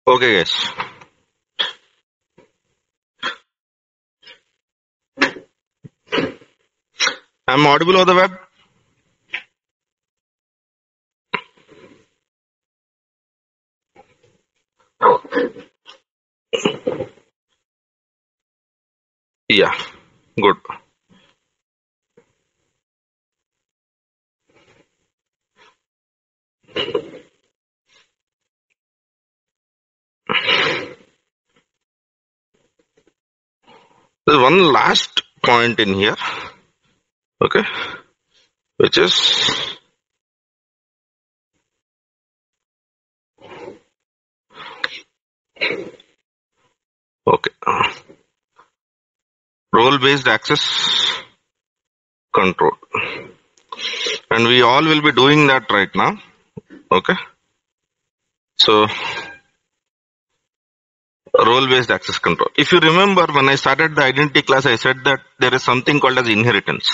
Okay, guys. I'm audible on the web. Yeah, good. There's one last point in here, okay, which is okay, role-based access control, and we all will be doing that right now. Okay, so role-based access control. If you remember, when I started the identity class, I said that there is something called as inheritance.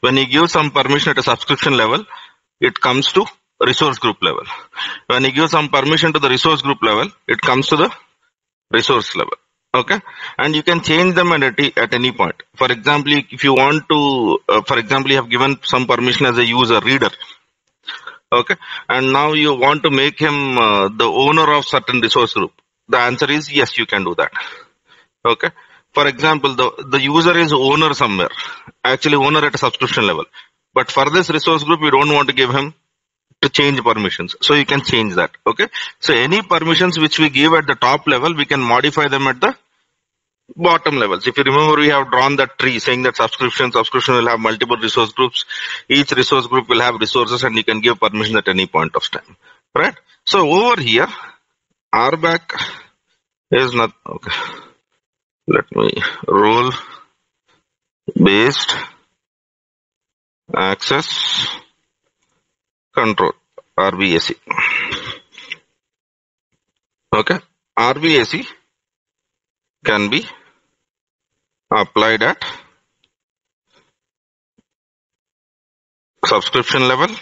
When you give some permission at a subscription level, it comes to resource group level. When you give some permission to the resource group level, it comes to the resource level. Okay, and you can change them at any point. For example, if you want to, for example, you have given some permission as a user reader. Okay, and now you want to make him the owner of certain resource group. The answer is yes, you can do that. Okay, for example, the user is owner somewhere, actually owner at a subscription level, but for this resource group, we don't want to give him to change permissions, so you can change that. Okay, so any permissions which we give at the top level, we can modify them at the bottom levels. If you remember, we have drawn that tree saying that subscription will have multiple resource groups. Each resource group will have resources and you can give permission at any point of time, right? So over here, RBAC is not okay. Let me role based access control, RBAC. Okay, RBAC can be applied at subscription level,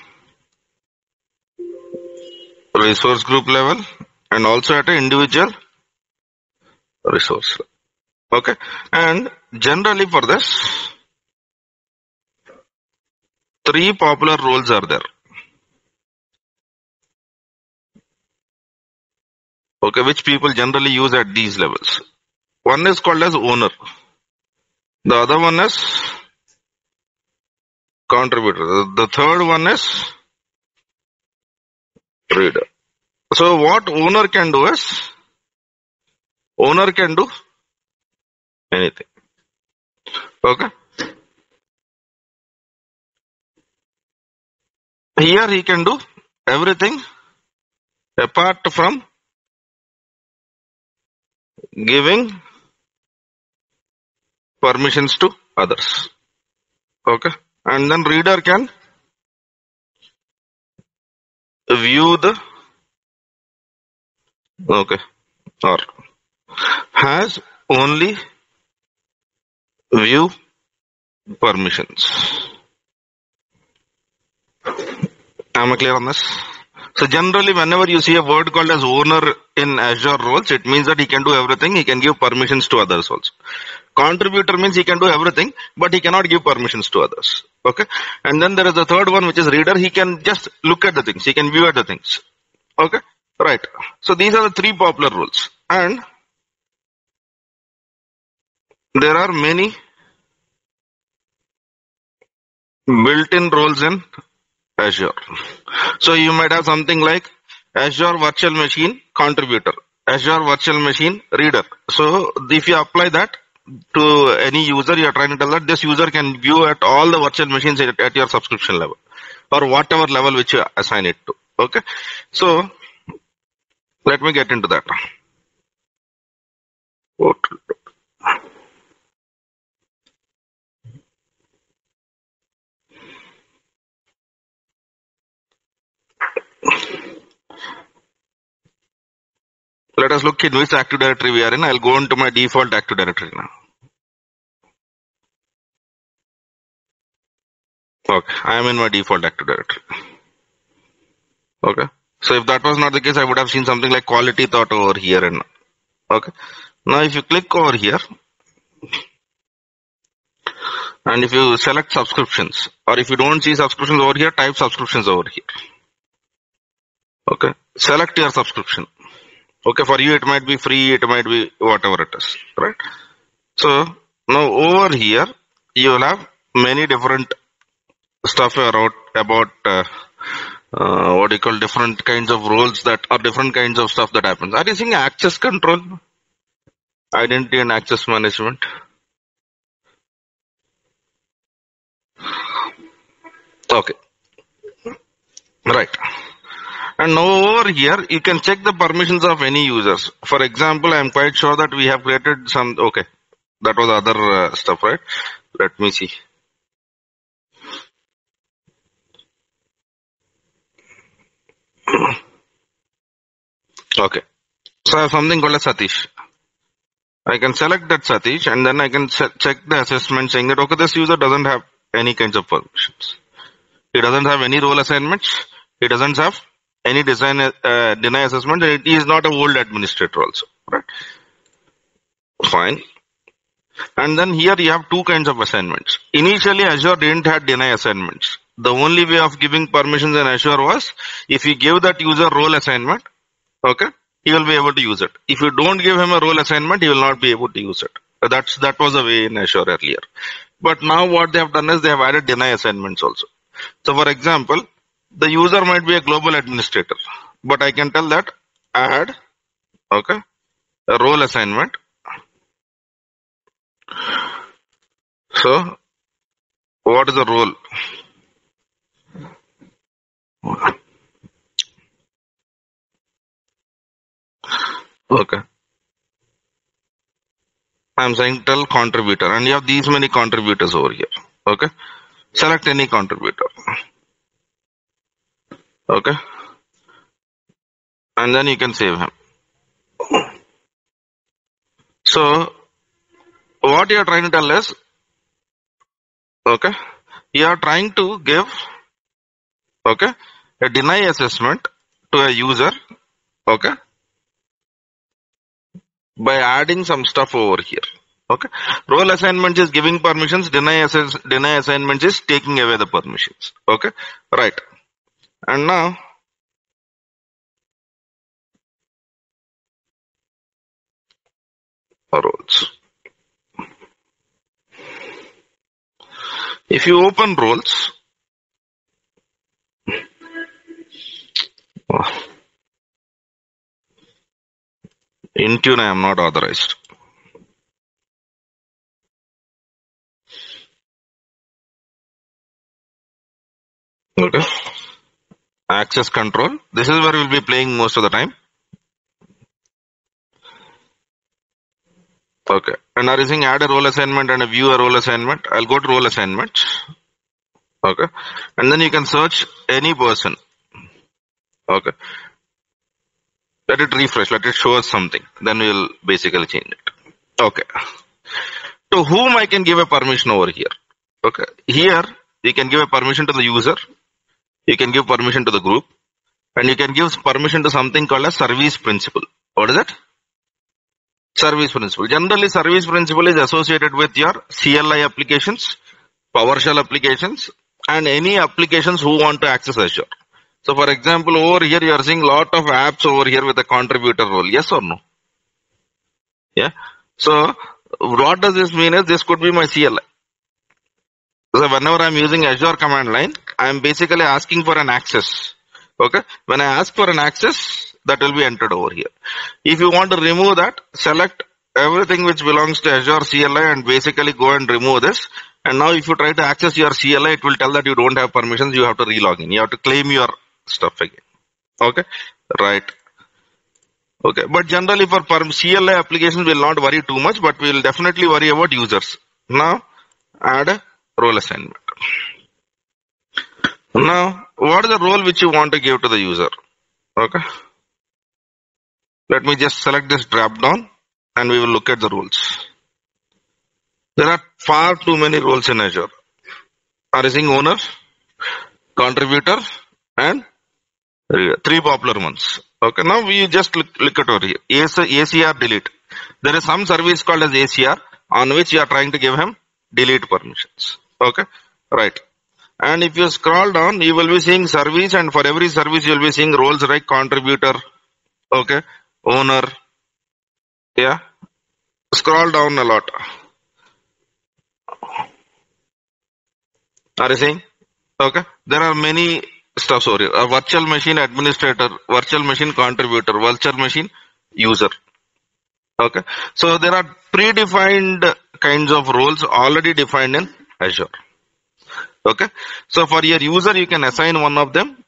resource group level, and also at an individual resource. Okay, and generally for this, three popular roles are there. Okay, which people generally use at these levels. One is called as owner. The other one is contributor. The third one is reader. So what owner can do is, owner can do anything. Okay. Here he can do everything apart from giving permissions to others. Okay. And then reader can view the, okay, or has only view permissions. Am I clear on this? So generally, whenever you see a word called as owner in Azure roles, it means that he can do everything. He can give permissions to others also. Contributor means he can do everything, but he cannot give permissions to others. Okay. And then there is the third one, which is reader. He can just look at the things. He can view at the things. Okay. Right. So these are the three popular rules. And there are many built-in roles in Azure. So you might have something like Azure Virtual Machine Contributor, Azure Virtual Machine Reader. So if you apply that to any user, you are trying to tell that this user can view at all the virtual machines at your subscription level or whatever level which you assign it to. Okay. So let me get into that. Let us look in which Active Directory we are in. I'll go into my default Active Directory now. Okay, I am in my default Active Directory. Okay, So if that was not the case, I would have seen something like quality thought over here. And okay, now if you click over here and if you select subscriptions, or if you don't see subscriptions over here, type subscriptions over here. Okay, select your subscription. Okay, for you it might be free, it might be whatever it is, right? So now over here you will have many different stuff about what do you call different kinds of roles that are different kinds of stuff that happens. Are you seeing access control, identity and access management? Okay, right. And now over here you can check the permissions of any users. For example, I am quite sure that we have created some. Okay, that was other stuff, right? Let me see. Okay, so I have something called as Satish. I can select that Satish and then I can check the assessment saying that okay, this user doesn't have any kinds of permissions. He doesn't have any role assignments. He doesn't have any deny assessment, and he is not a old administrator also, right? Fine. And then here you have two kinds of assignments. Initially Azure didn't have deny assignments. The only way of giving permissions in Azure was if you give that user role assignment, okay, he will be able to use it. If you don't give him a role assignment, he will not be able to use it. That was the way in Azure earlier. But now what they have done is they have added deny assignments also. So for example, the user might be a global administrator, but I can tell that add, okay, a role assignment. So what is the role? Okay, I'm saying tell contributor, and you have these many contributors over here. Okay, select any contributor. Okay, and then you can save him. So what you are trying to tell is, okay, you are trying to give, okay, a deny assessment to a user, okay, by adding some stuff over here. Okay, role assignment is giving permissions, deny assignment is taking away the permissions. Okay, right. And now roles. If you open roles, Intune I am not authorized. Okay. Access control. This is where we'll be playing most of the time. Okay. And are you saying add a role assignment and a view a role assignment? I'll go to role assignments. Okay. And then you can search any person. Okay. Let it refresh. Let it show us something. Then we'll basically change it. Okay. To whom I can give a permission over here? Okay. Here you can give a permission to the user. You can give permission to the group. And you can give permission to something called a service principal. What is it? Service principal. Generally, service principal is associated with your CLI applications, PowerShell applications, and any applications who want to access Azure. So, for example, over here you are seeing lot of apps over here with a contributor role. Yes or no? Yeah. So, what does this mean is this could be my CLI. So, whenever I am using Azure command line, I am basically asking for an access. Okay. When I ask for an access, that will be entered over here. If you want to remove that, select everything which belongs to Azure CLI and basically go and remove this. And now if you try to access your CLI, it will tell that you don't have permissions. You have to re-log in. You have to claim your stuff again. Okay. Right. Okay. But generally for CLI applications, we will not worry too much, but we will definitely worry about users. Now add a role assignment. Now, what is the role which you want to give to the user? Okay. Let me just select this drop down and we will look at the roles. There are far too many roles in Azure. Are you seeing owner, contributor, and Three popular ones. Okay, now we just look at over here. ACR delete. There is some service called as ACR on which you are trying to give him delete permissions. Okay, right. And if you scroll down, you will be seeing service, and for every service you will be seeing roles like contributor, okay, owner. Yeah, scroll down a lot. Are you seeing? Okay, there are many stuffs over here. A virtual machine administrator, virtual machine contributor, virtual machine user. Okay, so there are predefined kinds of roles already defined in Azure. Okay, so for your user, you can assign one of them.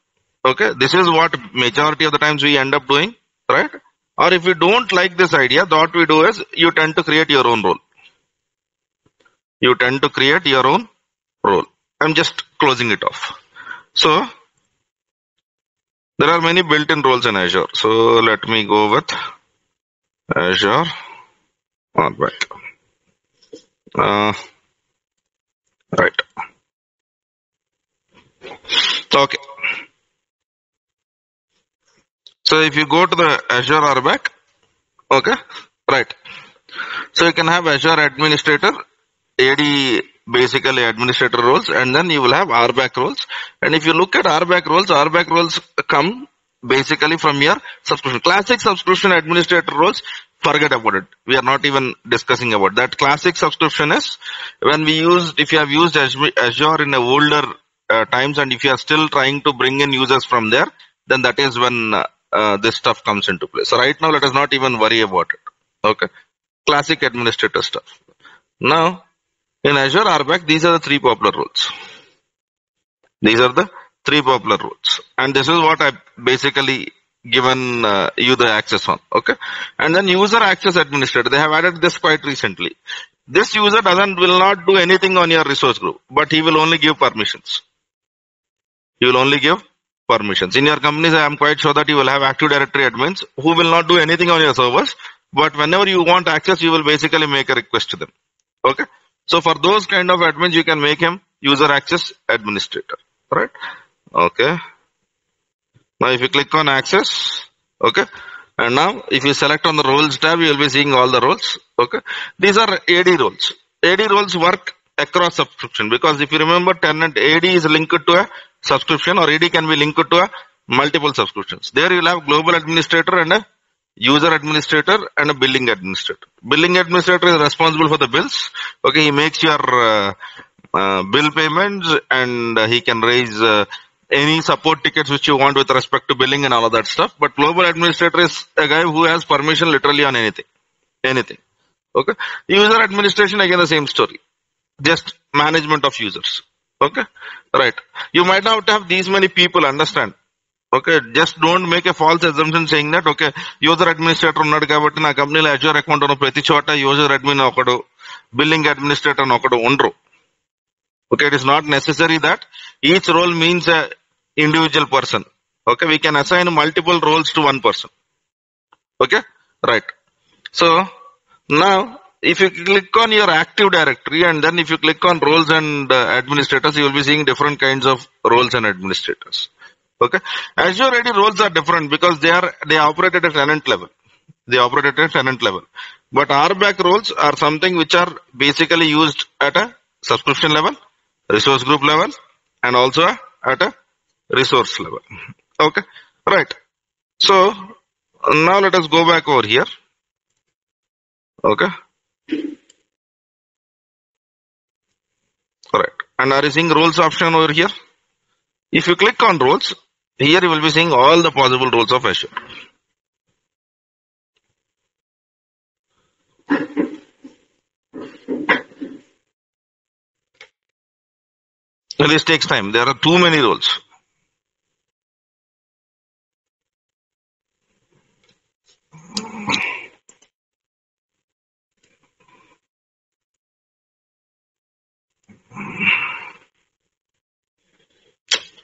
Okay, this is what majority of the times we end up doing, right? Or if you don't like this idea, what we do is you tend to create your own role. You tend to create your own role. I'm just closing it off. So there are many built-in roles in Azure. So let me go with Azure RBAC. Right. Okay. So if you go to the Azure RBAC, okay, right. So you can have Azure Administrator, AD basically administrator roles, and then you will have RBAC roles. And if you look at RBAC roles come basically from your subscription. Classic subscription administrator roles, forget about it. We are not even discussing about that. Classic subscription is when we used, if you have used Azure in the older times, and if you are still trying to bring in users from there, then that is when this stuff comes into play. So right now, let us not even worry about it. Okay. Classic administrator stuff. Now, in Azure RBAC, these are the three popular roles. These are the three popular roles. And this is what I basically given you the access on. Okay. And then user access administrator. They have added this quite recently. This user will not do anything on your resource group, but he will only give permissions. He will only give permissions. In your companies, I am quite sure that you will have Active Directory admins who will not do anything on your servers, but whenever you want access, you will basically make a request to them. Okay. So for those kind of admins, you can make him user access administrator, right? Okay. Now if you click on access, okay. And now if you select on the roles tab, you will be seeing all the roles. Okay. These are AD roles. AD roles work across subscription, because if you remember, tenant AD is linked to a subscription, or AD can be linked to a multiple subscriptions. There you will have global administrator and a user administrator and a billing administrator. Billing administrator is responsible for the bills. Okay, he makes your bill payments, and he can raise any support tickets which you want with respect to billing and all of that stuff. But global administrator is a guy who has permission literally on anything. Anything. Okay. User administration, again the same story. Just management of users. Okay. Right. You might not have these many people, understand. Okay, just don't make a false assumption saying that, okay, user administrator unnadu kabatti na company lo Azure account unna prati chota user admin okadu, billing administrator okadu undru. Okay, it is not necessary that each role means a individual person. Okay, we can assign multiple roles to one person. Okay, right. So now if you click on your Active Directory, and then if you click on roles and administrators, you will be seeing different kinds of roles and administrators. Okay, Azure AD roles are different because they operate at a tenant level. They operate at a tenant level. But RBAC roles are something which are basically used at a subscription level, resource group level, and also at a resource level. Okay, right. So now let us go back over here. Okay. Right. And are you seeing roles option over here? If you click on roles, here you will be seeing all the possible roles of Azure. This takes time. There are too many roles.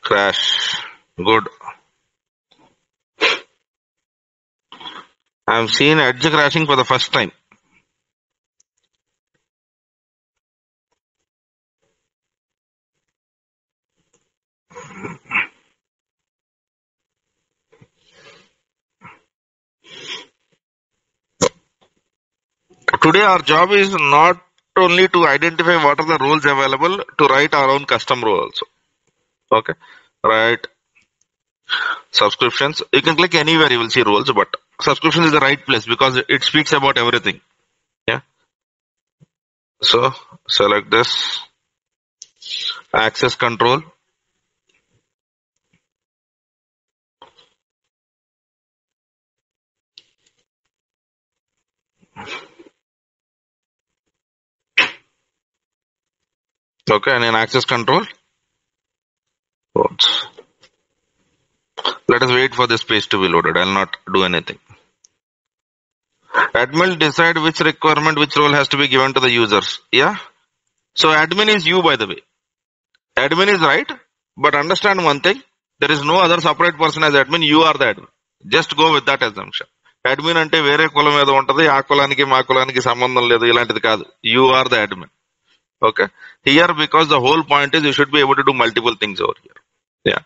Crash. Good. I have seen Edge crashing for the first time. Today our job is not only to identify what are the roles available, to write our own custom role also. Okay, right. Subscriptions, you can click anywhere, you will see roles, but subscription is the right place because it speaks about everything. Yeah. So select this, access control. Okay, and in access control, roles. Let us wait for this page to be loaded. I'll not do anything. Admin will decide which requirement, which role has to be given to the users. Yeah. So admin is you, by the way. Admin is right, but understand one thing. There is no other separate person as admin. You are the admin. Just go with that assumption. Admin ante వేరే కులం ఏదో ఉంటది, ఆ కులానికి మా కులానికి సంబంధం లేదు, ఇలాంటిది కాదు. You are the admin. Okay. Here, because the whole point is you should be able to do multiple things over here. Yeah.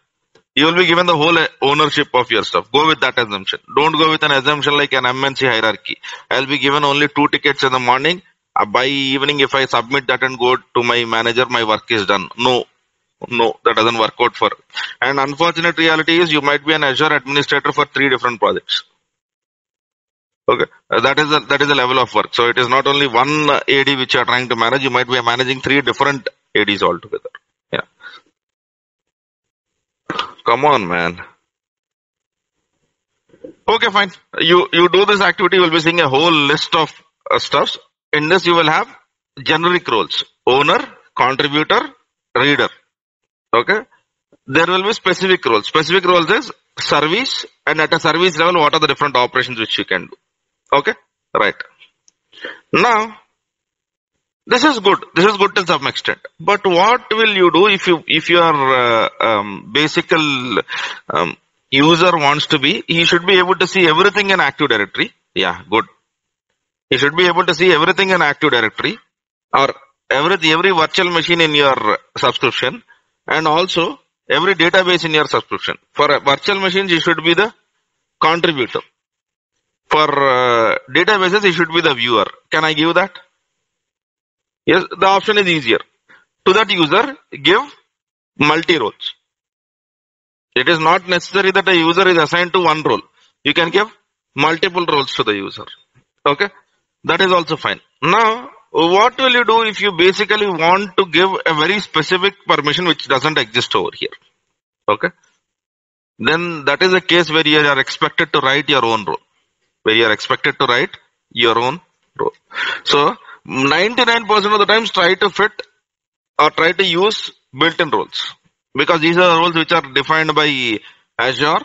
You will be given the whole ownership of your stuff. Go with that assumption. Don't go with an assumption like an MNC hierarchy. I'll be given only 2 tickets in the morning. By evening, if I submit that and go to my manager, my work is done. No, that doesn't work out for. And unfortunate reality is you might be an Azure administrator for 3 different projects. Okay, that is the level of work. So it is not only one AD which you are trying to manage. You might be managing 3 different ADs altogether. Yeah. Come on, man. Okay, fine. You do this activity, you will be seeing a whole list of stuffs. In this, you will have generic roles: owner, contributor, reader. Okay. There will be specific roles. Specific roles is service, and at a service level, what are the different operations which you can do? Okay, right. Now, this is good. This is good to some extent. But what will you do if your basic user wants to be? He should be able to see everything in Active Directory. Yeah, good. He should be able to see everything in Active Directory, or every virtual machine in your subscription, and also every database in your subscription. For virtual machines, you should be the contributor. For databases, you should be the viewer. Can I give that? Yes, the option is easier. To that user, give multi-roles. It is not necessary that a user is assigned to one role. You can give multiple roles to the user. Okay, that is also fine. Now, what will you do if you basically want to give a very specific permission which doesn't exist over here? Okay, then that is a case where you are expected to write your own role. So 99% of the times try to fit or try to use built-in roles, because these are the roles which are defined by Azure,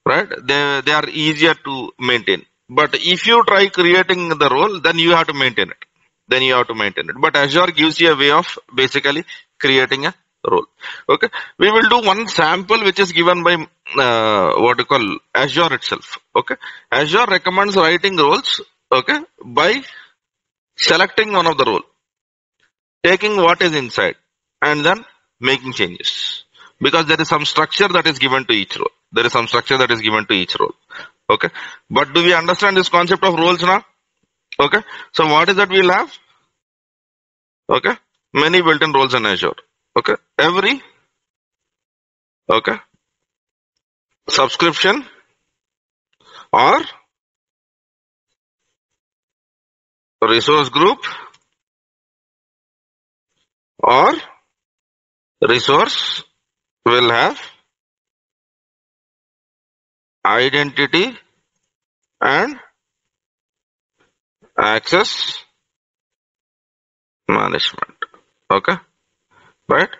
right? They are easier to maintain. But if you try creating the role, then you have to maintain it. But Azure gives you a way of basically creating a role. Okay, we will do one sample which is given by Azure itself. Okay, Azure recommends writing roles. Okay, by selecting one of the role, taking what is inside, and then making changes, because there is some structure that is given to each role. Okay, but do we understand this concept of roles now? Okay, so what is that we'll have? Okay, many built-in roles in Azure. Okay, every subscription or resource group or resource will have identity and access management. Okay, right?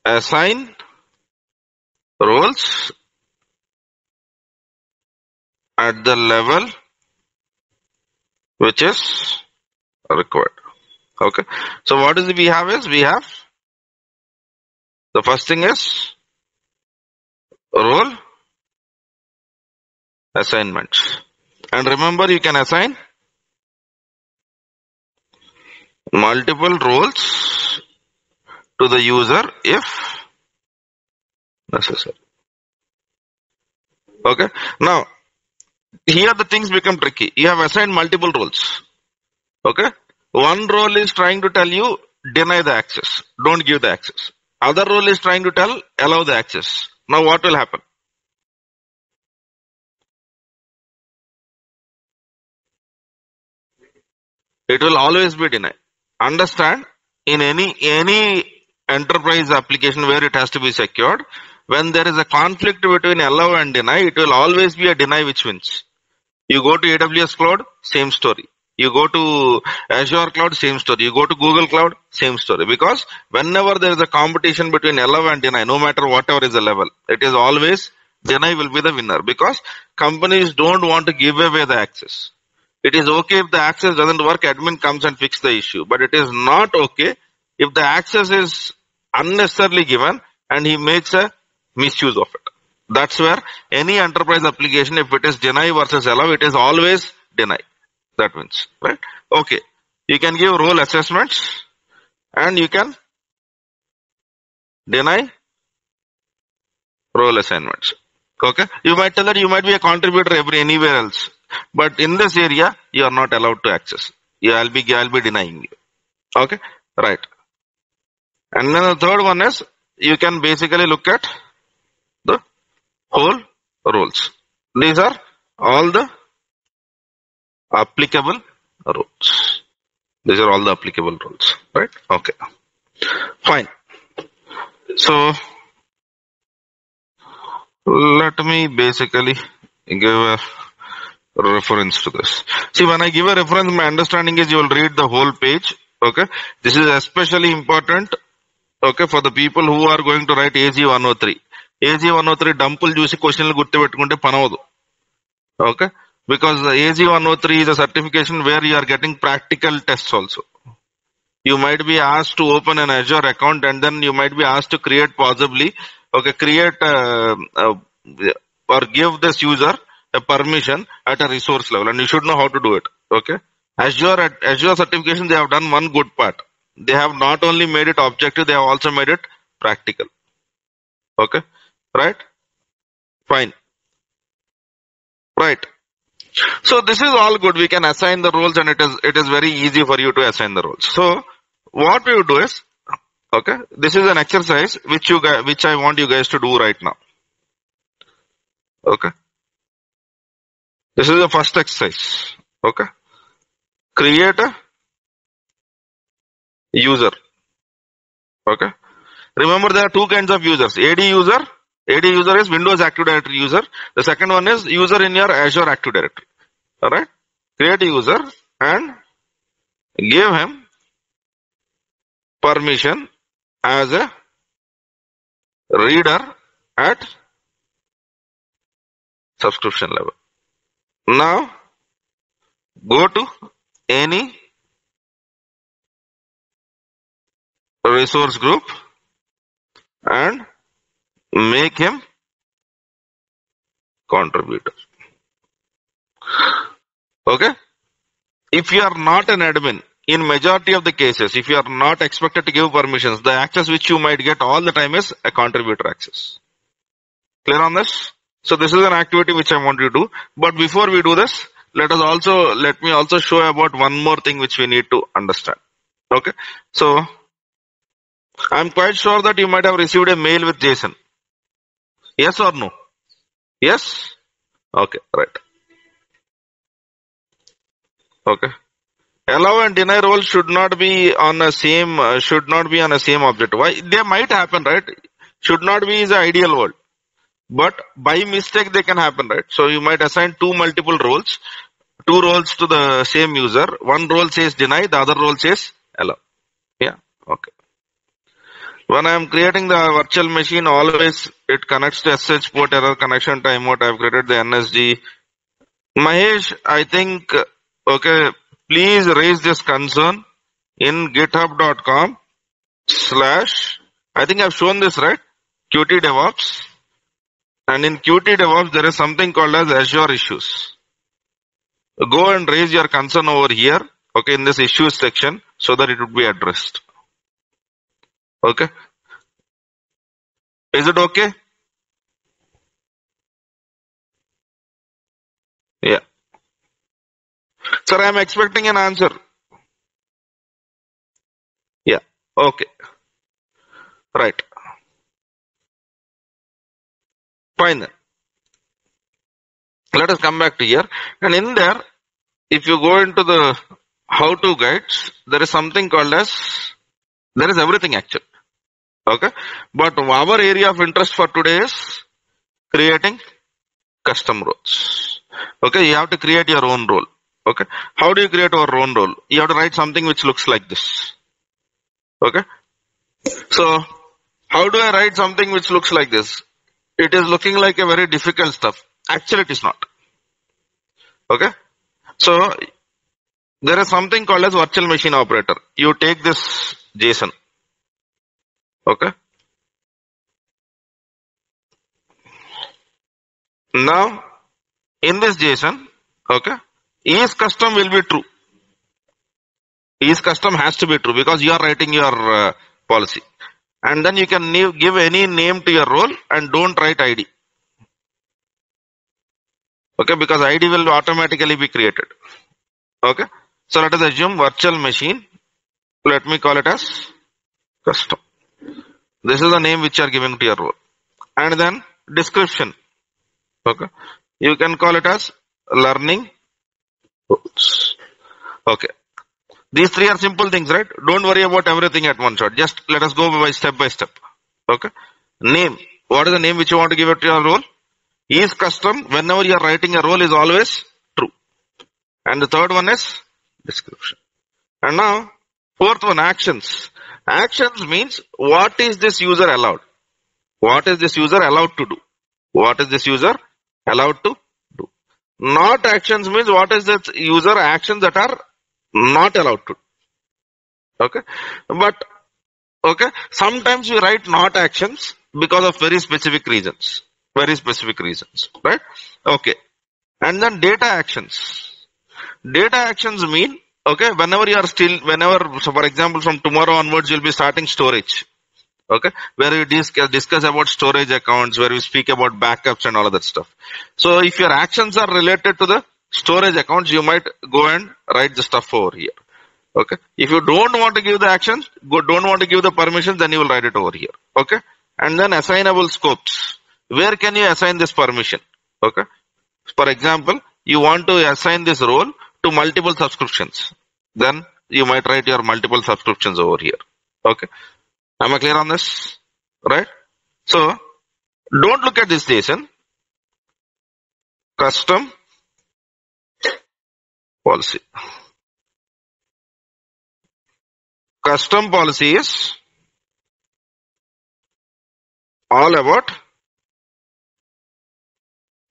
Assign roles at the level which is required. Okay, so what is we have the first thing is role assignments, and remember, you can assign multiple roles to the user if necessary. Okay, now here the things become tricky. You have assigned multiple roles. Okay. One role is trying to tell you deny the access. Don't give the access. Other role is trying to tell allow the access. Now what will happen? It will always be deny. Understand, in any enterprise application where it has to be secured, when there is a conflict between allow and deny, it will always be a deny which wins. You go to AWS cloud, same story. You go to Azure cloud, same story. You go to Google cloud, same story. Because whenever there is a competition between allow and deny, no matter whatever is the level, it is always deny will be the winner. Because companies don't want to give away the access. It is okay if the access doesn't work, admin comes and fix the issue. But it is not okay if the access is unnecessarily given and he makes a misuse of it. That's where any enterprise application, if it is deny versus allow, it is always deny. That wins, right? Okay. You can give role assessments and you can deny role assignments. Okay. You might tell that you might be a contributor anywhere else, but in this area you are not allowed to access. I'll be denying you. Okay. Right. And then the third one is you can basically look at the whole roles. These are all the applicable rules. These are all the applicable rules, right? Okay, fine. So let me basically give a reference to this. See, when I give a reference, my understanding is you will read the whole page. Okay, this is especially important. Okay, for the people who are going to write AG 103. AG 103 dumpul juicy question gurtu pettukunte panavadu. Okay. Because the AG 103 is a certification where you are getting practical tests also. You might be asked to open an Azure account and then you might be asked to create possibly, okay, or give this user a permission at a resource level and you should know how to do it. Okay. Azure certification, they have done one good part. They have not only made it objective, they have also made it practical. Okay. Right? Fine. Right. So this is all good. We can assign the roles and it is very easy for you to assign the roles. So what we would do is, okay, this is an exercise which I want you guys to do right now. Okay. This is the first exercise. Okay. Create a user. Okay. Remember there are two kinds of users. AD user. AD user is Windows Active Directory user. The second one is user in your Azure Active Directory. Alright. Create a user and give him permission as a reader at subscription level. Now go to any resource group and make him contributor. Okay. If you are not an admin, in majority of the cases, if you are not expected to give permissions, the access which you might get all the time is a contributor access. Clear on this? So this is an activity which I want you to do. But before we do this, let me also show about one more thing which we need to understand. Okay. So I'm quite sure that you might have received a mail with JSON. Yes or no? Yes? Okay, right. Okay. Allow and deny role should not be on a same object. Why? They might happen, right? Should not be is the ideal world. But by mistake they can happen, right? So you might assign two roles to the same user. One role says deny, the other role says allow. Yeah, okay. When I am creating the virtual machine, always it connects to SSH port error connection timeout. I have created the NSG. Mahesh, I think, okay, please raise this concern in github.com/ I think I've shown this, right? Qt DevOps. And in Qt DevOps, there is something called as Azure issues. Go and raise your concern over here, okay, in this issues section so that it would be addressed. Okay. Is it okay? Yeah. Sir, I am expecting an answer. Okay, right. Fine then. Let us come back to here. And in there, if you go into the how-to guides, there is something called as, there is everything actually. Okay. But our area of interest for today is creating custom roles. Okay. You have to create your own role. Okay. How do you create our own role? You have to write something which looks like this. Okay. So how do I write something which looks like this? It is looking like a very difficult stuff. Actually, it is not. Okay. So there is something called as virtual machine operator. You take this JSON. Okay. Now in this JSON, okay, is custom will be true. Is custom has to be true because you are writing your policy. And then you can give any name to your role and don't write ID. Okay, because ID will automatically be created. Okay. So let us assume virtual machine. Let me call it as custom. This is the name which you are giving to your role. And then description. Okay. You can call it as learning roles. Okay. These three are simple things, right? Don't worry about everything at one shot. Just let us go by step by step. Okay. Name. What is the name which you want to give it to your role? Is custom. Whenever you are writing a role is always true. And the third one is description. And now, fourth one, actions. Actions means what is this user allowed? What is this user allowed to do? What is this user allowed to do? Not actions means what is this user actions that are not allowed to do. Okay. But, okay, sometimes we write not actions because of very specific reasons. Very specific reasons. Right? Okay. And then data actions. Data actions mean, okay, whenever you are so for example, from tomorrow onwards, you'll be starting storage. Okay, where we discuss about storage accounts, where we speak about backups and all of that stuff. So if your actions are related to the storage accounts, you might go and write the stuff over here. Okay, if you don't want to give the actions, don't want to give the permissions, then you will write it over here. Okay, and then assignable scopes. Where can you assign this permission? Okay, for example, you want to assign this role to multiple subscriptions. Then you might write your multiple subscriptions over here. Okay. Am I clear on this? Right? So, don't look at this JSON. Custom policy. Custom policy is all about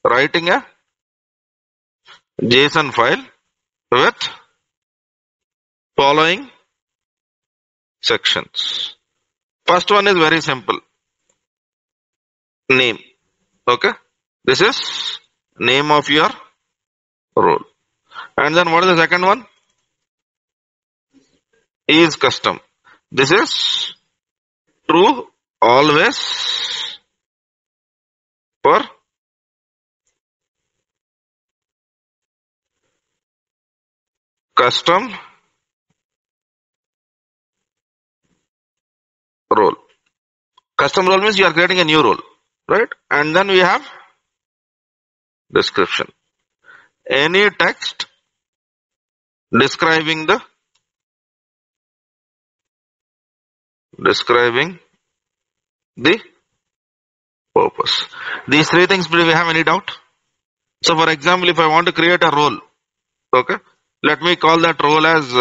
writing a JSON file with following sections. First one is very simple. Name. Okay. This is name of your role. And then what is the second one? Is custom. This is true always for custom role. Custom role means you are creating a new role, right? And then we have description. Any text describing the purpose. These three things, do we have any doubt? So for example, if I want to create a role, okay, let me call that role as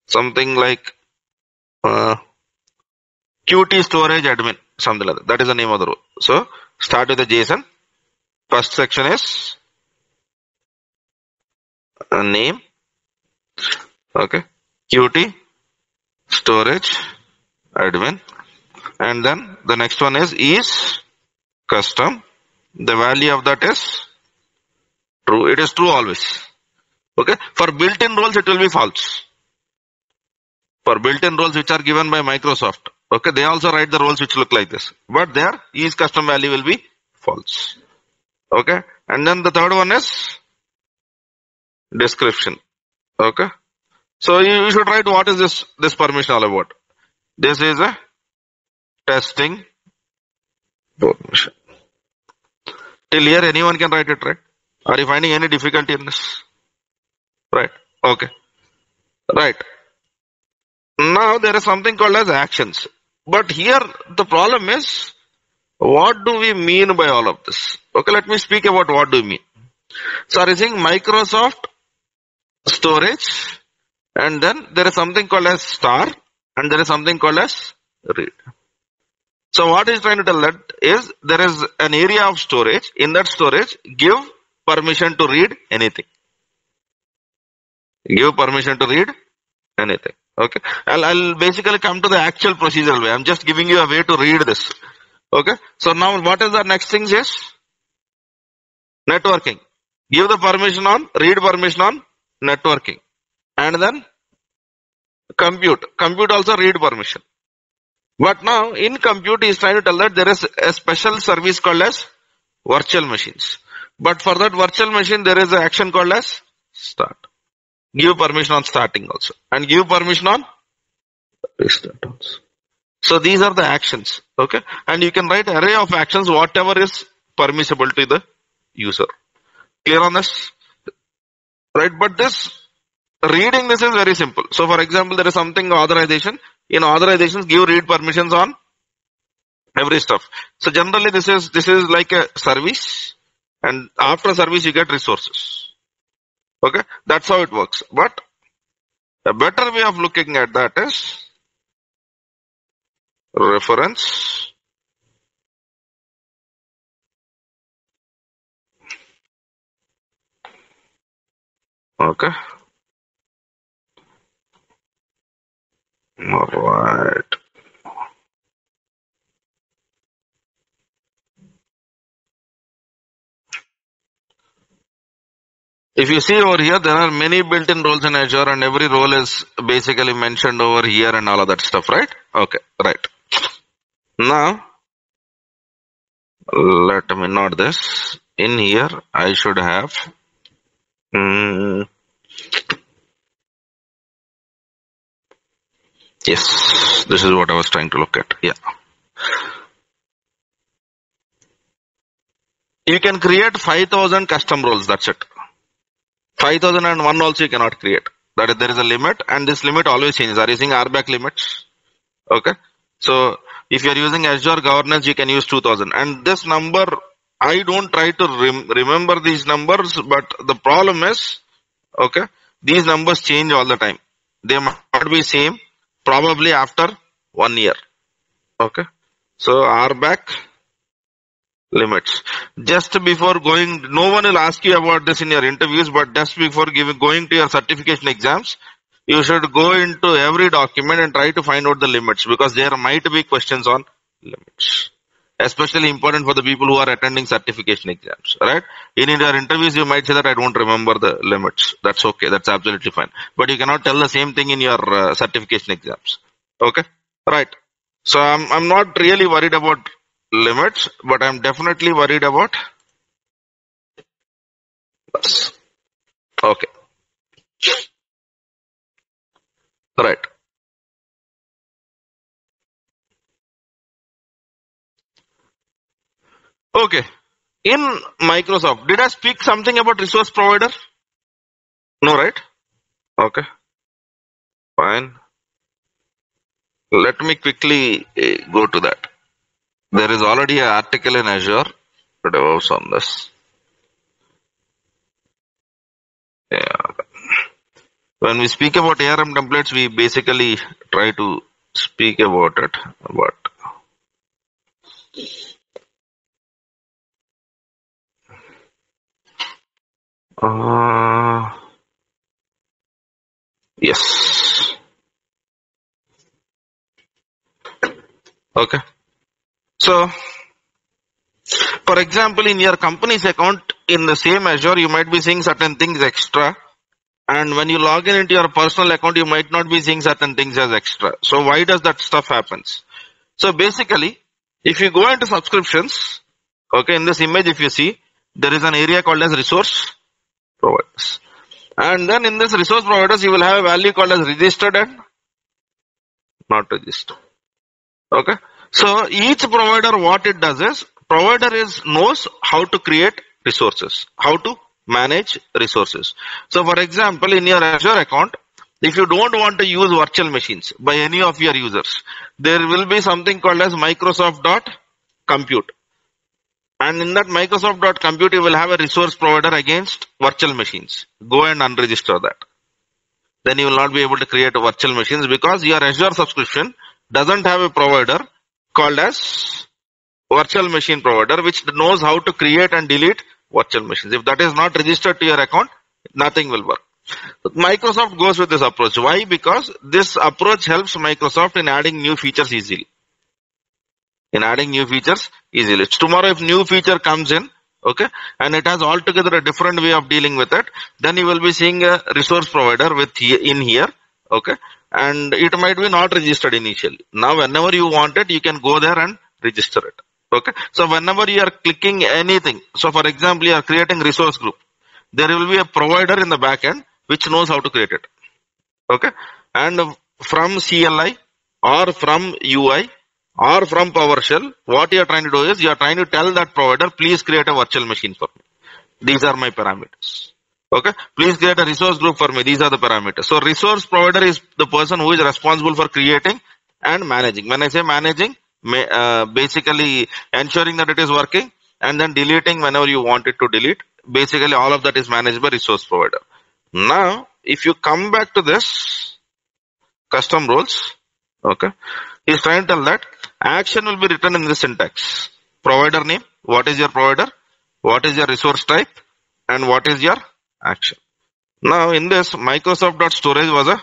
something like Qt storage admin, something like that. That is the name of the role. So start with the JSON. First section is a name. Okay. Qt storage admin. And then the next one is custom. The value of that is true. It is true always. Okay. For built-in roles, it will be false. For built-in roles which are given by Microsoft. Okay. They also write the roles which look like this. But their is custom value will be false. Okay. And then the third one is description. Okay. So you should write what is this permission all about. This is a testing permission. Till here anyone can write it, right? Are you finding any difficulty in this? Right. Okay. Right. Now there is something called as actions. But here the problem is, what do we mean by all of this? Okay, let me speak about what do we mean. So are you saying Microsoft storage, and then there is something called as star, and there is something called as read. So what is trying to tell that is there is an area of storage. In that storage, give permission to read anything. Give permission to read anything. Okay. I'll basically come to the actual procedural way. I'm just giving you a way to read this. Okay. So now what is the next thing is? Networking. Give the permission on, read permission on networking. And then compute. Compute also read permission. But now in compute he is trying to tell that there is a special service called as virtual machines. But for that virtual machine there is an action called as start. Give permission on starting also. And give permission on restart also. So these are the actions. Okay. And you can write array of actions, whatever is permissible to the user. Clear on this? Right. But this reading this is very simple. So for example, there is something authorization. In authorizations, give read permissions on every stuff. So generally this is like a service, and after service you get resources. Okay, that's how it works. But a better way of looking at that is reference okay. All right. If you see over here, there are many built-in roles in Azure, and every role is basically mentioned over here and all of that stuff, right? Okay, right. Now, let me note this. In here, I should have yes, this is what I was trying to look at. Yeah. You can create 5,000 custom roles, that's it. 5,001 also you cannot create. That is, there is a limit, and this limit always changes. Are you using RBAC limits? Okay. So if you are using Azure governance, you can use 2,000. And this number, I don't try to remember these numbers, but the problem is, okay, these numbers change all the time. They might be same probably after 1 year. Okay. So RBAC limits. Just before going, no one will ask you about this in your interviews, but just before going to your certification exams, you should go into every document and try to find out the limits, because there might be questions on limits. Especially important for the people who are attending certification exams, right? In your interviews, you might say that I don't remember the limits. That's okay. That's absolutely fine. But you cannot tell the same thing in your certification exams. Okay? Right. So I'm not really worried about limits, but I'm definitely worried about this. Okay. Right. Okay. In Microsoft, did I speak something about resource provider? No, right? Okay. Fine. Let me quickly go to that. There is already an article in Azure that I was on this. Yeah. When we speak about ARM templates, we basically try to speak about it. But yes. Okay. So, for example, in your company's account, in the same Azure, you might be seeing certain things extra. And when you log in into your personal account, you might not be seeing certain things as extra. So why does that stuff happens? So basically, if you go into subscriptions, okay, in this image, if you see, there is an area called as resource providers. And then in this resource providers, you will have a value called as registered and not registered. Okay. So each provider, what it does is, provider knows how to create resources, how to manage resources. So for example, in your Azure account, if you don't want to use virtual machines by any of your users, there will be something called as Microsoft.compute. And in that Microsoft.compute, you will have a resource provider against virtual machines. Go and unregister that. Then you will not be able to create virtual machines because your Azure subscription doesn't have a provider called as virtual machine provider, which knows how to create and delete virtual machines. If that is not registered to your account, nothing will work. Microsoft goes with this approach. Why? Because this approach helps Microsoft in adding new features easily. Tomorrow, if new feature comes in, okay, and it has altogether a different way of dealing with it, then you will be seeing a resource provider in here, okay, and it might be not registered initially. Now, whenever you want it, you can go there and register it. Okay. So whenever you are clicking anything, so for example, you are creating resource group, there will be a provider in the back end which knows how to create it. Okay. And from CLI or from UI or from PowerShell, what you are trying to do is you are trying to tell that provider, please create a virtual machine for me. These are my parameters. Okay. Please create a resource group for me. These are the parameters. So resource provider is the person who is responsible for creating and managing. When I say managing, basically ensuring that it is working and then deleting whenever you want it to delete. Basically all of that is managed by resource provider. Now, if you come back to this custom roles, okay, he's trying to tell that action will be written in this syntax. Provider name, what is your provider, what is your resource type, and what is your action. Now in this, Microsoft.storage was a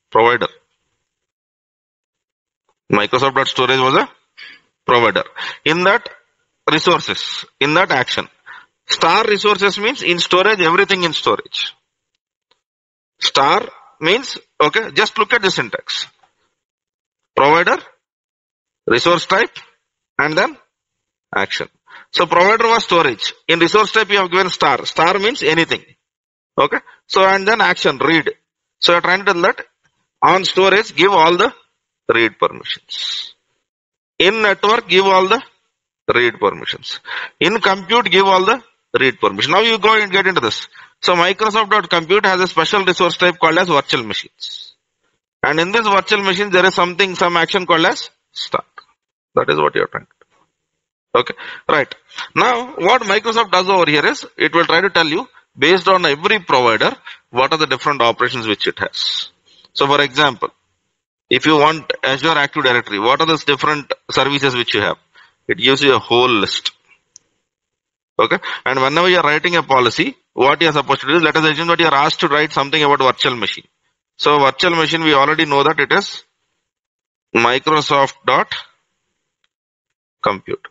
provider. Microsoft.storage was a provider. In that resources, in that action, star resources means in storage, everything in storage. Star means, okay, just look at the syntax. Provider, resource type, and then action. So provider was storage. In resource type, you have given star. Star means anything. Okay. So, and then action, read. So you're trying to tell that on storage, give all the read permissions. In network, give all the read permissions. In compute, give all the read permissions. Now you go and get into this. So Microsoft.compute has a special resource type called as virtual machines. And in this virtual machine, there is some action called as start. That is what you are trying to do. Okay. Right. Now, what Microsoft does over here is, it will try to tell you, based on every provider, what are the different operations which it has. So for example, if you want Azure Active Directory, what are the different services which you have? It gives you a whole list. Okay. And whenever you are writing a policy, what you are supposed to do is, let us assume that you are asked to write something about virtual machine. So virtual machine, we already know that it is Microsoft.compute.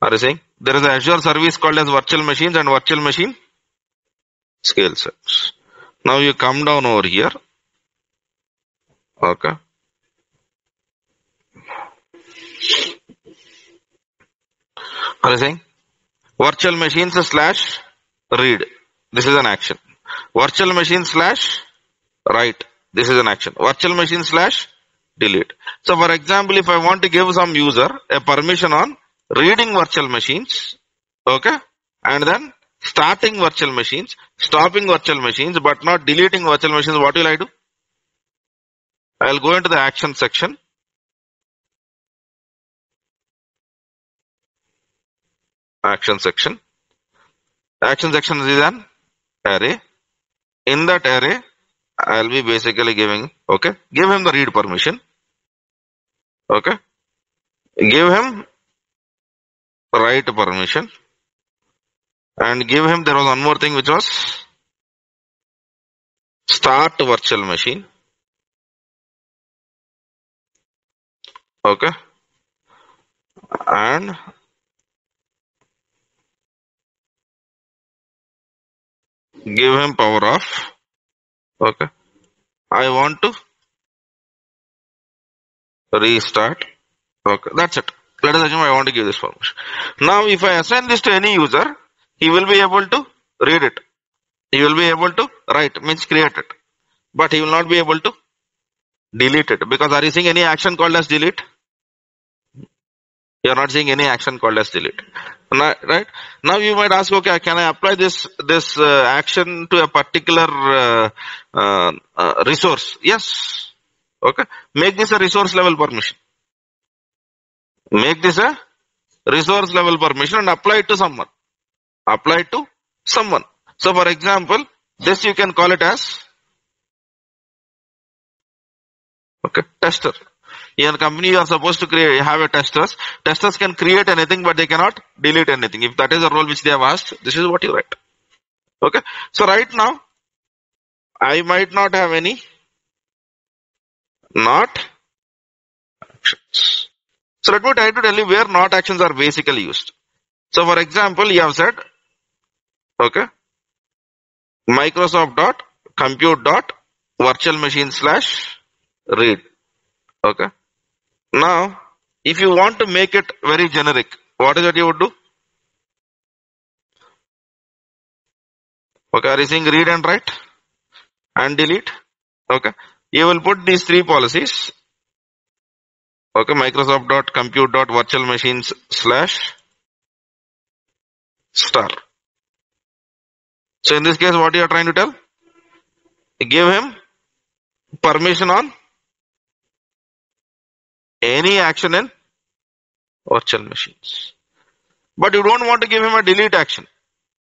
Are you saying? There is an Azure service called as virtual machines and virtual machine scale sets. Now you come down over here. Okay. Are you saying? Virtual machines / read. This is an action. Virtual machine / write. This is an action. Virtual machine / delete. So for example, if I want to give some user a permission on reading virtual machines, okay, and then starting virtual machines, stopping virtual machines, but not deleting virtual machines, what will I do? I will go into the action section. Action section. Action section is an array. In that array, I will be basically giving, okay, give him the read permission. Okay. Give him write permission. And give him, there was one more thing which was start virtual machine. Okay. And give him power off. Okay. I want to restart. Okay. That's it. Let us assume I want to give this permission. Now, if I assign this to any user, he will be able to read it. He will be able to write, means create it, but he will not be able to delete it, because are you seeing any action called as delete? You are not seeing any action called as delete. Right? Now you might ask, okay, can I apply this action to a particular resource? Yes. Okay. Make this a resource level permission. Make this a resource level permission and apply it to someone. Apply it to someone. So for example, this you can call it as tester. In a company, you are supposed to have a testers. Testers can create anything, but they cannot delete anything. If that is a role which they have asked, this is what you write. Okay. So right now, I might not have any not actions. So let me try to tell you where not actions are basically used. So for example, you have said, okay, Microsoft.compute.virtualmachine/read. Okay. Now, if you want to make it very generic, what is it you would do? Okay, are you seeing read and write and delete? Okay, you will put these three policies. Okay, Microsoft.compute.virtualmachines/star. So in this case, what you are trying to tell? Give him permission on any action in virtual machines. But you don't want to give him a delete action.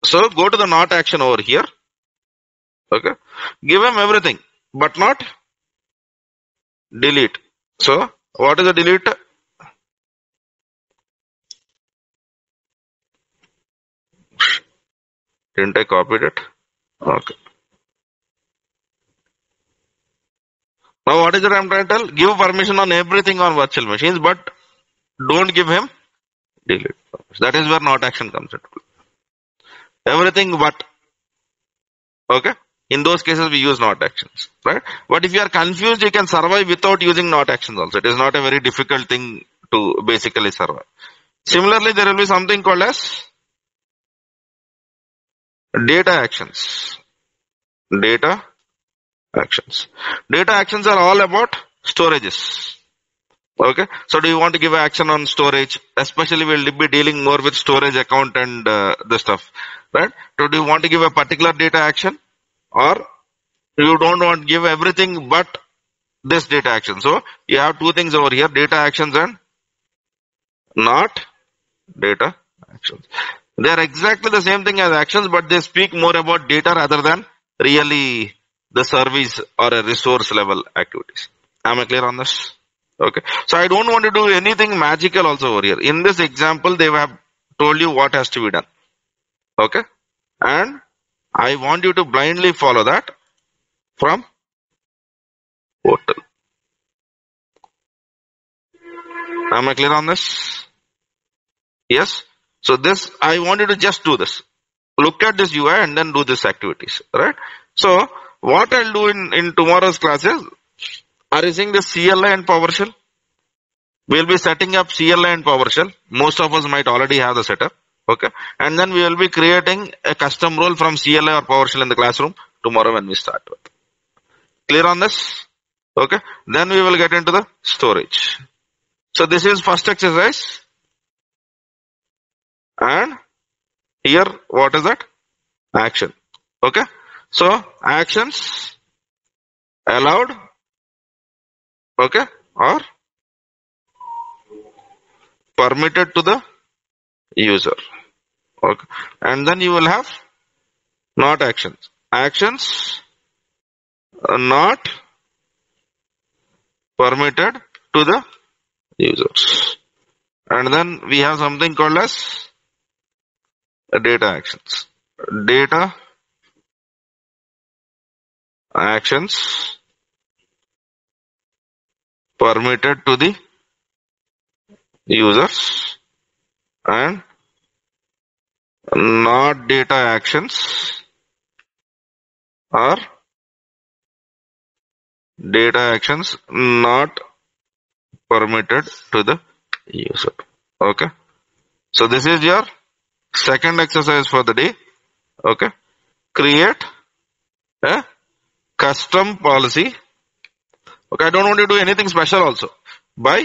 So go to the not action over here. Okay. Give him everything, but not delete. So what is the delete? Didn't I copied it? Okay. Now what is it I'm trying to tell? Give permission on everything on virtual machines, but don't give him delete. That is where not action comes into play. Everything but. Okay. In those cases we use not actions. Right? But if you are confused, you can survive without using not actions also. It is not a very difficult thing to basically survive. Similarly, there will be something called as data actions. Data actions. Data actions are all about storages. Okay. So do you want to give an action on storage? Especially we'll be dealing more with storage account and this stuff. Right. So do you want to give a particular data action, or you don't want to give everything but this data action? So you have two things over here, data actions and not data actions. They are exactly the same thing as actions, but they speak more about data rather than really the service or a resource level activities. Am I clear on this? Okay. So I don't want to do anything magical also over here. In this example, they have told you what has to be done. Okay. And I want you to blindly follow that from portal. Am I clear on this? Yes. So this, I want you to just do this. Look at this UI and then do these activities. Right. So what I'll do in tomorrow's classes, are you seeing this CLI and PowerShell? We'll be setting up CLI and PowerShell. Most of us might already have the setup. Okay. And then we will be creating a custom role from CLI or PowerShell in the classroom tomorrow when we start with. Clear on this? Okay. Then we will get into the storage. So this is first exercise. And here, what is that? Action. Okay. So actions allowed. Okay. Or permitted to the user. Okay. And then you will have not actions. Actions not permitted to the users. And then we have something called as data actions. Data actions permitted to the users and not data actions or data actions not permitted to the user. Okay. So this is your second exercise for the day. Okay. create a custom policy. Okay, I don't want to do anything special also. By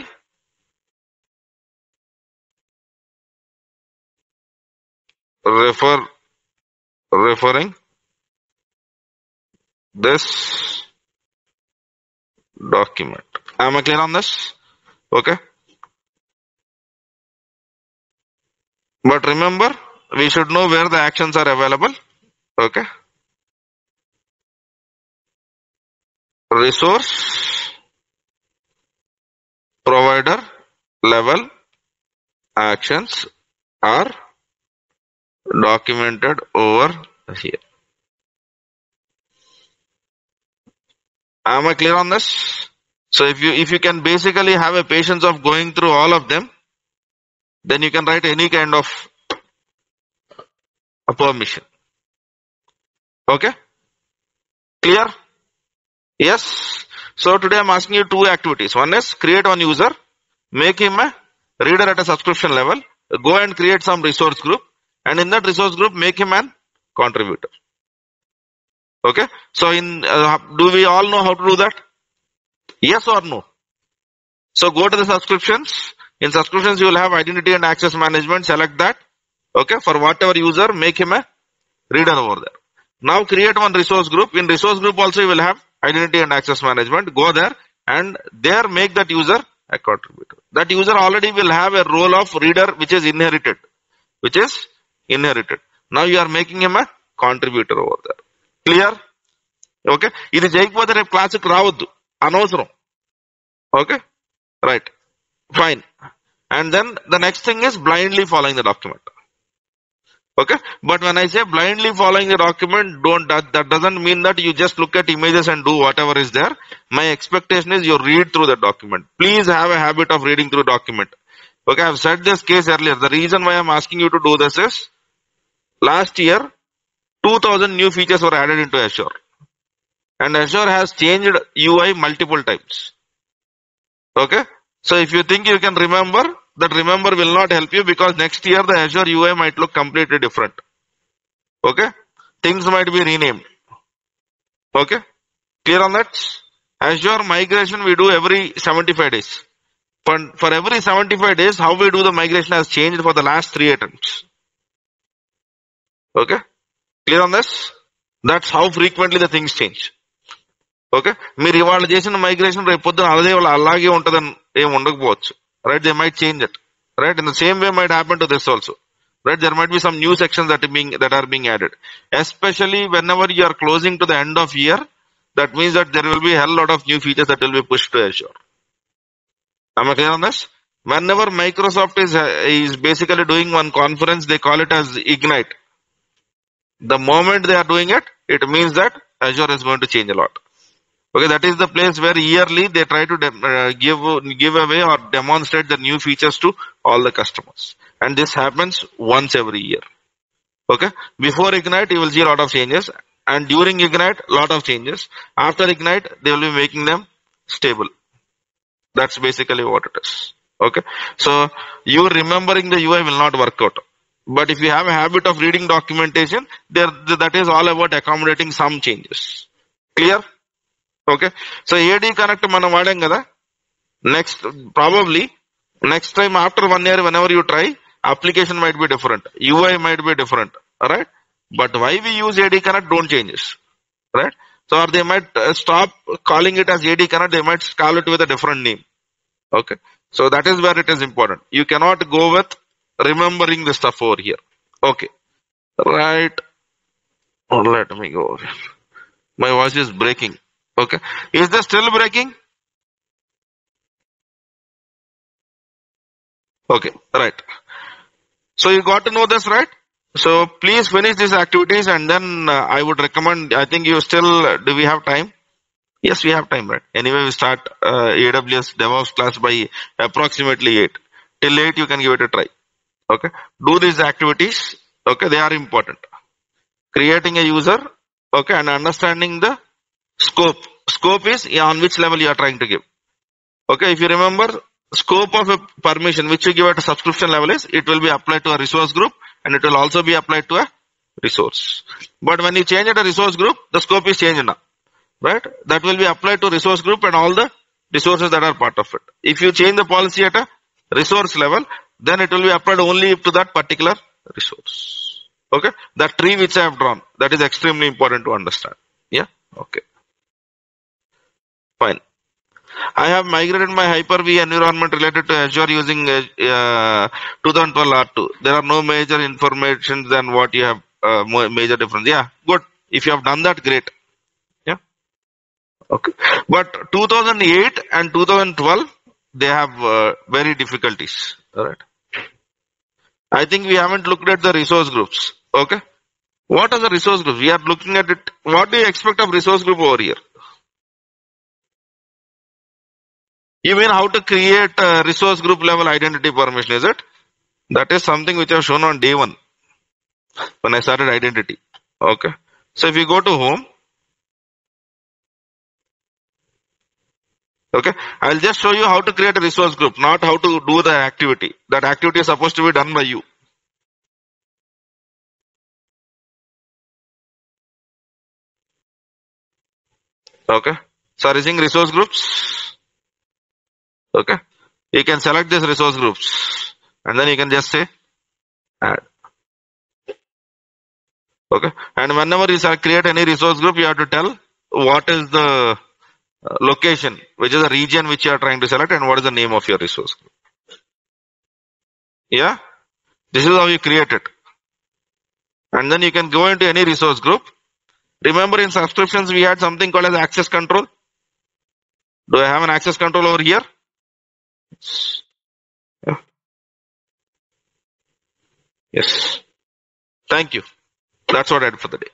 referring this document. Am I clear on this? Okay. But remember, we should know where the actions are available. Okay. Resource provider level actions are documented over here. Am I clear on this? So if you can basically have a patience of going through all of them, then you can write any kind of a permission. Okay? Clear? Yes. So today I'm asking you two activities. One is create one user, make him a reader at a subscription level, go and create some resource group, and in that resource group make him an contributor. Okay? So do we all know how to do that? Yes or no? So go to the subscriptions. In subscriptions you will have identity and access management. Select that. Okay? For whatever user, make him a reader over there. Now create one resource group. In resource group also you will have identity and access management. Go there and there make that user a contributor. That user already will have a role of reader which is inherited. Now you are making him a contributor over there. Clear? Okay? This చేయకపోతే రేపు క్లాస్కి రావద్దు అనవసరం. Okay? Right. Fine. And then the next thing is blindly following the document. Okay? But when I say blindly following the document, that doesn't mean that you just look at images and do whatever is there. My expectation is you read through the document. Please have a habit of reading through document. Okay, I've said this case earlier. The reason why I'm asking you to do this is last year 2000 new features were added into Azure. And Azure has changed UI multiple times. Okay? So if you think you can remember, that remember will not help you because next year the Azure UI might look completely different. Okay? Things might be renamed. Okay? Clear on that? Azure migration we do every 75 days. For every 75 days, how we do the migration has changed for the last 3 attempts. Okay? Clear on this? That's how frequently the things change. Okay? మీరు ఇవాళ చేసిన migration రేపు పొద్దున అలాగే ఉంటుందని ఏమి ఉండకపోవచ్చు. Right? They might change it. Right? In the same way might happen to this also. Right? There might be some new sections that are being added. Especially whenever you are closing to the end of year, that means that there will be a hell lot of new features that will be pushed to Azure. Am I clear on this? Whenever Microsoft is basically doing one conference, they call it as Ignite. The moment they are doing it, it means that Azure is going to change a lot. Okay, that is the place where yearly they try to give away or demonstrate the new features to all the customers. And this happens once every year. Okay, before Ignite, you will see a lot of changes. And during Ignite, lot of changes. After Ignite, they will be making them stable. That's basically what it is. Okay, so you remembering the UI will not work out. But if you have a habit of reading documentation, that is all about accommodating some changes. Clear? Okay. So AD Connect మనం వాడాం కదా. Probably next time after 1 year, whenever you try, application might be different. UI might be different. Alright. But why we use AD Connect don't change it. Right. So or they might stop calling it as AD Connect. They might call it with a different name. Okay. So that is where it is important. You cannot go with remembering the stuff over here. Okay. Right. Or let me go over here. My voice is breaking. Okay. Is this still breaking? Okay. Right. So you got to know this, right? So please finish these activities and then I would recommend, I think you still, do we have time? Yes, we have time, right? Anyway, we start AWS DevOps class by approximately 8. Till 8 you can give it a try. Okay. Do these activities. Okay. They are important. Creating a user. Okay. And understanding the scope. Scope is on which level you are trying to give. Okay. If you remember, scope of a permission which you give at a subscription level is, it will be applied to a resource group and it will also be applied to a resource. But when you change at a resource group, the scope is changed now, right? That will be applied to resource group and all the resources that are part of it. If you change the policy at a resource level, then it will be applied only to that particular resource. Okay, that tree which I have drawn, that is extremely important to understand. Yeah, okay, fine. I have migrated my Hyper-V environment related to Azure using 2012 R2. There are no major information than what you have major difference. Yeah, good. If you have done that, great. Yeah, okay. But 2008 and 2012, they have very difficulties. All right. I think we haven't looked at the resource groups. Okay. What are the resource groups? We are looking at it. What do you expect of resource group over here? You mean how to create a resource group level identity permission, is it? That is something which I have shown on day one when I started identity. Okay. So if you go to home, okay, I'll just show you how to create a resource group, not how to do the activity. That activity is supposed to be done by you. Okay. So are you seeing resource groups? Okay. You can select these resource groups and then you can just say add. Okay. And whenever you create any resource group, you have to tell what is the location, which is the region which you are trying to select, and what is the name of your resource group. Yeah. This is how you create it. And then you can go into any resource group. Remember in subscriptions, we had something called as access control. Do I have an access control over here? Yeah. Yes. Thank you. That's what I did for the day.